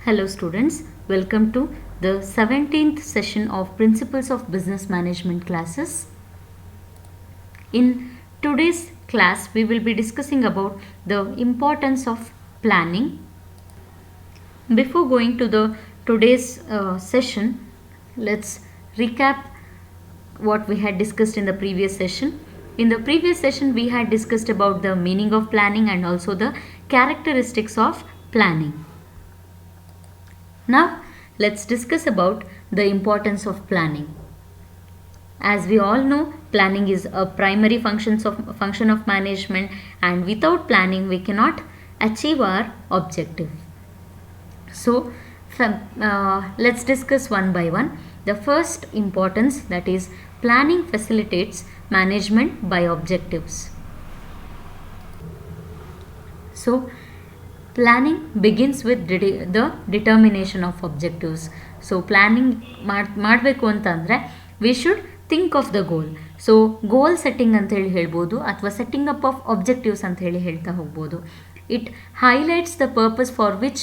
Hello students, welcome to the 17th session of Principles of Business Management classes. In today's class, we will be discussing about the importance of planning. Before going to the today's session, let's recap what we had discussed in the previous session. In the previous session, we had discussed about the meaning of planning and also the characteristics of planning. Now let's discuss about the importance of planning. As we all know, planning is a primary function of management, and without planning we cannot achieve our objective. So let's discuss one by one. The first importance, that is planning facilitates management by objectives. So planning begins with the determination of objectives. So planning ಮಾಡಬೇಕು ಅಂತಂದರೆ we should think of the goal. So goal setting ಅಂತ ಹೇಳಿ ಹೇಳ್ಬೋದು, ಅಥವಾ setting up of objectives ಅಂತ ಹೇಳಿ ಹೇಳ್ತಾ ಹೋಗ್ಬೋದು. It highlights the purpose for which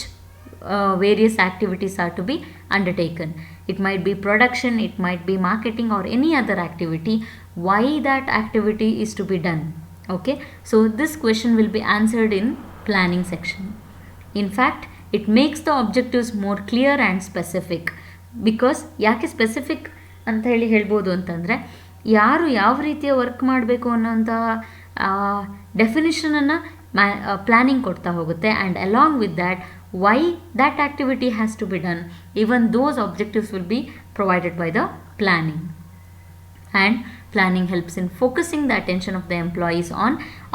various activities are to be undertaken. It might be production, it might be marketing or any other activity. Why that activity is to be done? Okay, so this question will be answered in planning section. In fact, it makes the objectives more clear and specific. Because ಯಾಕೆ specific ಅಂತ ಹೇಳಿ ಹೇಳ್ಬೋದು ಅಂತಂದರೆ, ಯಾರು ಯಾವ ರೀತಿಯ work ಮಾಡಬೇಕು ಅನ್ನೋಂಥ ಡೆಫಿನಿಷನನ್ನು ಪ್ಲ್ಯಾನಿಂಗ್ ಕೊಡ್ತಾ ಹೋಗುತ್ತೆ. And along with that, why that activity has to be done, even those objectives will be provided by the planning. And planning helps in focusing the attention of the employees on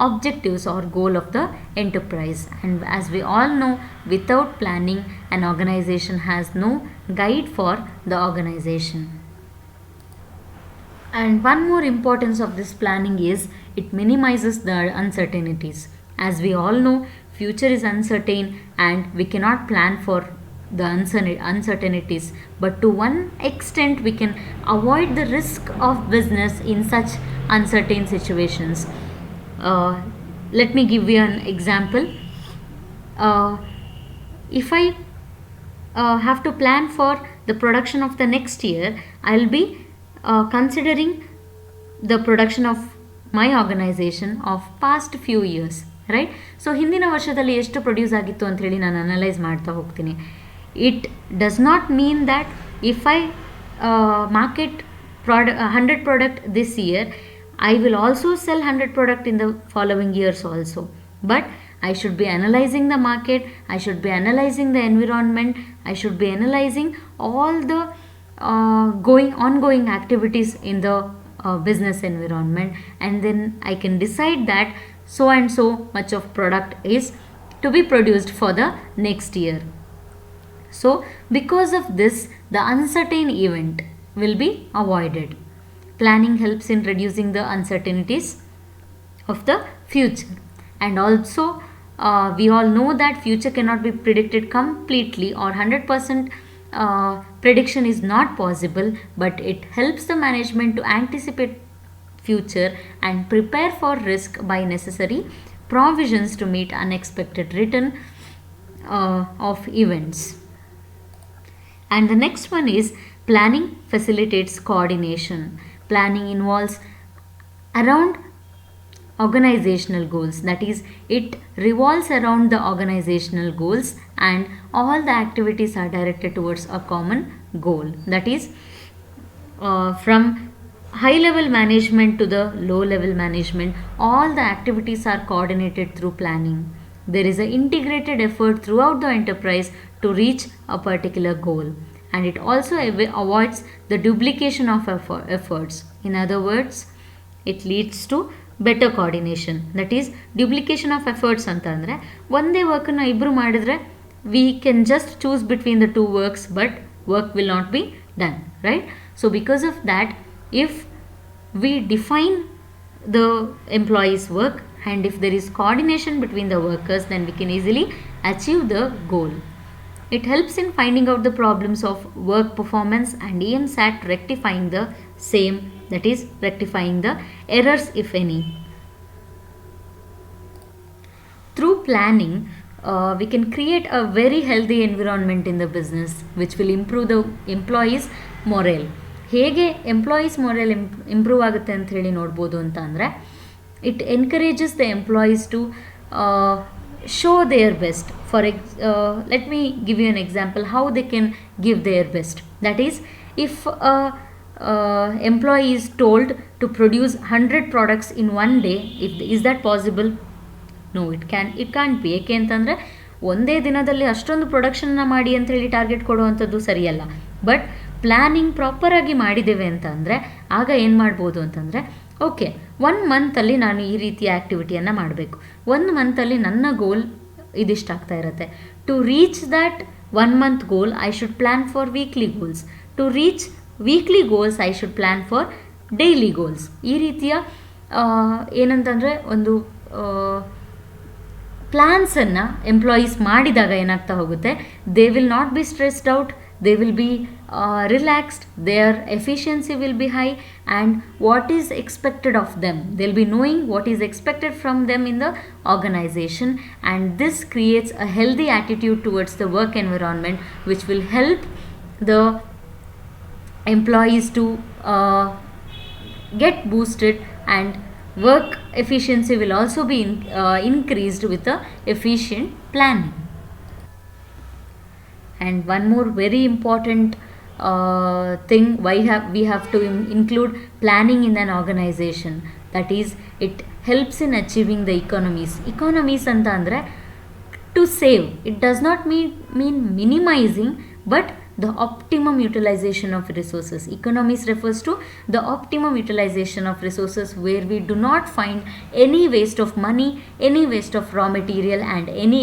objectives or goal of the enterprise. And as we all know, without planning, an organization has no guide for the organization. And one more importance of this planning is it minimizes the uncertainties. As we all know, future is uncertain and we cannot plan for the uncertainties, but to one extent we can avoid the risk of business in such uncertain situations. Let me give you an example. If I have to plan for the production of the next year, I'll be considering the production of my organization of past few years, right? So ಹಿಂದಿನ ವರ್ಷದಲ್ಲಿ ಎಷ್ಟು produce ಆಗಿತ್ತು ಅಂತ ಹೇಳಿ ನಾನು analyse ಮಾಡ್ತಾ ಹೋಗ್ತೀನಿ. It does not mean that if I market 100 product this year, I will also sell 100 product in the following years also. But I should be analyzing the market, I should be analyzing the environment, I should be analyzing all the ongoing activities in the business environment, and then I can decide that so and so much of product is to be produced for the next year. So because of this, the uncertain event will be avoided. Planning helps in reducing the uncertainties of the future. And also we all know that future cannot be predicted completely, or 100% prediction is not possible, but it helps the management to anticipate future and prepare for risk by necessary provisions to meet unexpected return of events. And the next one is planning facilitates coordination. Planning involves around organizational goals, that is, it revolves around the organizational goals and all the activities are directed towards a common goal. That is, from high level management to the low level management, all the activities are coordinated through planning. There is an integrated effort throughout the enterprise to reach a particular goal, and it also avoids the duplication of efforts. In other words, it leads to better coordination. That is, duplication of efforts ಅಂತಂದರೆ ಒಂದೇ ವರ್ಕನ್ನು ಇಬ್ಬರು ಮಾಡಿದರೆ we can just choose between the two works, but work will not be done, right? So because of that, if we define the employees' work and if there is coordination between the workers, then we can easily achieve the goal. It helps in finding out the problems of work performance and aims at rectifying the same, that is, rectifying the errors if any. Through planning, we can create a very healthy environment in the business which will improve the employees morale. ಹೇಗೆ employees morale improve ಆಗುತ್ತೆ ಅಂತ ಹೇಳಿ ನೋಡ್ಬೋದು ಅಂತ ಅಂದರೆ, it encourages the employees to show their best. Let me give you an example how they can give their best. That is, if a employee is told to produce 100 products in one day, is that possible? No, it can't be. ಏಕೆ ಅಂತಂದರೆ ಒಂದೇ ದಿನದಲ್ಲಿ ಅಷ್ಟೊಂದು ಪ್ರೊಡಕ್ಷನ್ನ ಮಾಡಿ ಅಂತ ಹೇಳಿ target ಕೊಡುವಂಥದ್ದು ಸರಿಯಲ್ಲ. ಬಟ್ ಪ್ಲ್ಯಾನಿಂಗ್ ಪ್ರಾಪರಾಗಿ ಮಾಡಿದ್ದೇವೆ ಅಂತಂದರೆ ಆಗ ಏನು ಮಾಡ್ಬೋದು ಅಂತಂದರೆ, ಓಕೆ 1 ಮಂತಲ್ಲಿ ನಾನು ಈ ರೀತಿಯ ಆ್ಯಕ್ಟಿವಿಟಿಯನ್ನು ಮಾಡಬೇಕು, 1 ಮಂತಲ್ಲಿ ನನ್ನ ಗೋಲ್ ಇದಿಷ್ಟ ಆಗ್ತಾ ಇರುತ್ತೆ. To reach that 1 month goal I should plan for weekly goals. To reach weekly goals I should plan for daily goals. ಈ ರೀತಿಯ ಏನಂತಂದರೆ ಒಂದು ಪ್ಲ್ಯಾನ್ಸನ್ನು ಎಂಪ್ಲಾಯೀಸ್ ಮಾಡಿದಾಗ ಏನಾಗ್ತಾ ಹೋಗುತ್ತೆ, they will not be stressed out, they will be relaxed, their efficiency will be high, and what is expected of them, they'll be knowing what is expected from them in the organization, and this creates a healthy attitude towards the work environment which will help the employees to get boosted, and work efficiency will also be increased with the efficient planning. And one more very important thing why we have to include planning in an organization, that is, it helps in achieving the economies anta andre to save. It does not mean minimizing, but the optimum utilization of resources. Economies refers to the optimum utilization of resources, where we do not find any waste of money, any waste of raw material, and any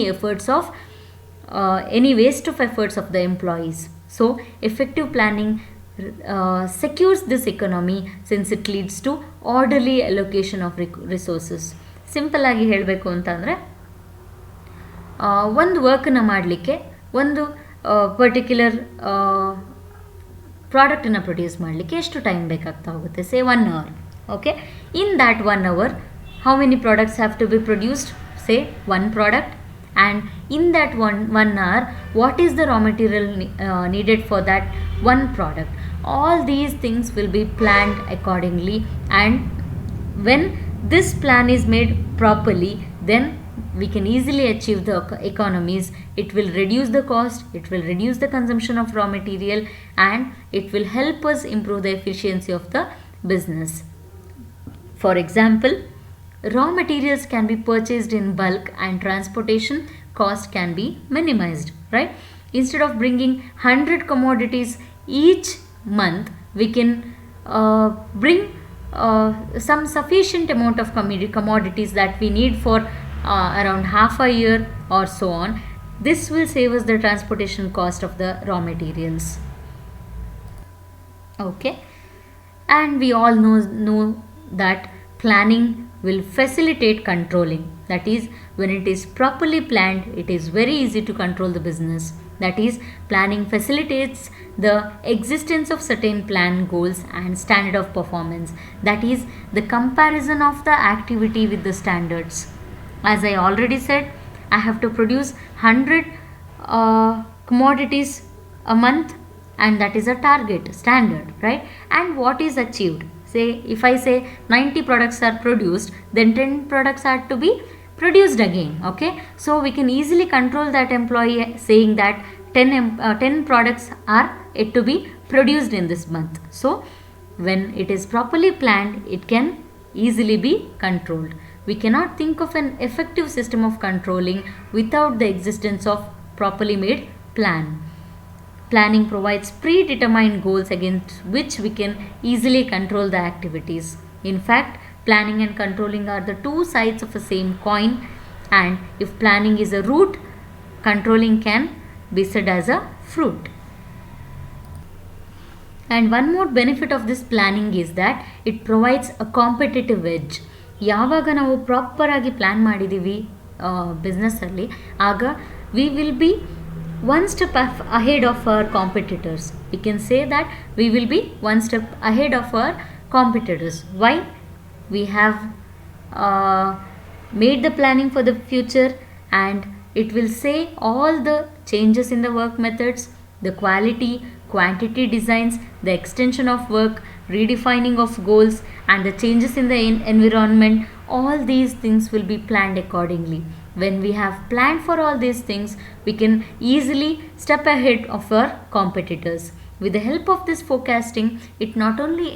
waste of efforts of the employees. So effective planning secures this economy, since it leads to orderly allocation of resources. Simple ಆಗಿ ಹೇಳಬೇಕು ಅಂತಂದರೆ, ಒಂದು ವರ್ಕನ್ನು ಮಾಡಲಿಕ್ಕೆ, ಒಂದು particular ಪ್ರಾಡಕ್ಟನ್ನು produce ಮಾಡಲಿಕ್ಕೆ ಎಷ್ಟು time ಬೇಕಾಗ್ತಾ ಹೋಗುತ್ತೆ? Say 1 hour. Okay, in that 1 hour how many products have to be produced? Say 1 product. And in that one hour, what is the raw material needed for that one product? All these things will be planned accordingly, and when this plan is made properly, then we can easily achieve the economies. It will reduce the cost, it will reduce the consumption of raw material, and it will help us improve the efficiency of the business. For example, raw materials can be purchased in bulk, and transportation cost can be minimized, right? Instead of bringing 100 commodities each month, we can bring some sufficient amount of commodities that we need for around half a year or so on. This will save us the transportation cost of the raw materials. Okay, and we all know that planning will facilitate controlling. That is, when it is properly planned, it is very easy to control the business. That is, planning facilitates the existence of certain planned goals and standard of performance. That is, the comparison of the activity with the standards. As I already said, I have to produce 100 commodities a month, and that is a target standard, right? And what is achieved? Say, if I say 90 products are produced, then 10 products are to be produced again. Okay, so we can easily control that employee saying that 10 products are yet to be produced in this month. So when it is properly planned, it can easily be controlled. We cannot think of an effective system of controlling without the existence of properly made plan. Planning provides predetermined goals against which we can easily control the activities. In fact, planning and controlling are the two sides of the same coin, and if planning is a root, controlling can be said as a fruit. And one more benefit of this planning is that it provides a competitive edge. ಯಾವಾಗ ನಾವು ಪ್ರಾಪರಾಗಿ plan ಮಾಡಿದ್ದೀವಿ ಬಿಸ್ನೆಸ್ಸಲ್ಲಿ, ಆಗ we will be one step ahead of our competitors. We can say that we will be one step ahead of our competitors. Why? We have made the planning for the future, and It will say all the changes in the work methods, the quality, quantity designs, the extension of work, redefining of goals, and the changes in the environment. All these things will be planned accordingly. When we have planned for all these things, we can easily step ahead of our competitors. With the help of this forecasting, it not only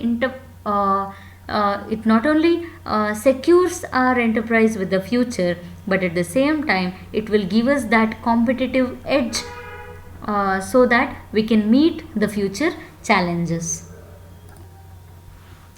secures our enterprise with the future, but at the same time it will give us that competitive edge, so that we can meet the future challenges.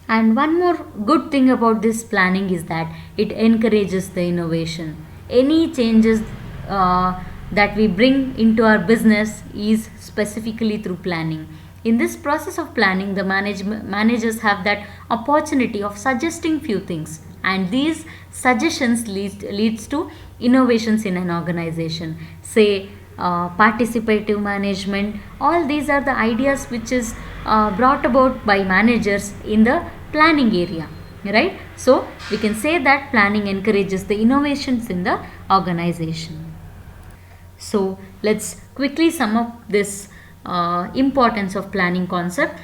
And one more good thing about this planning is that it encourages the innovation. Any changes that we bring into our business is specifically through planning. In this process of planning, the managers have that opportunity of suggesting few things, and these suggestions leads to innovations in an organization. Say participative management. All these are the ideas which is brought about by managers in the planning area, right? So we can say that planning encourages the innovations in the organization. So let's quickly sum up this importance of planning concept.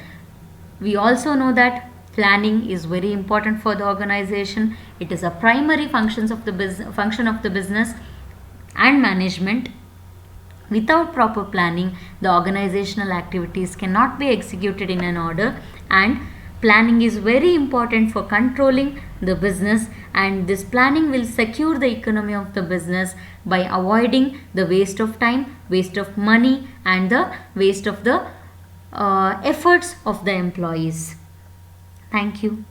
We also know that planning is very important for the organization. It is a primary function of the business and management. Without proper planning, the organizational activities cannot be executed in an order, and planning is very important for controlling the business, and this planning will secure the economy of the business by avoiding the waste of time, waste of money, and the waste of the efforts of the employees. Thank you.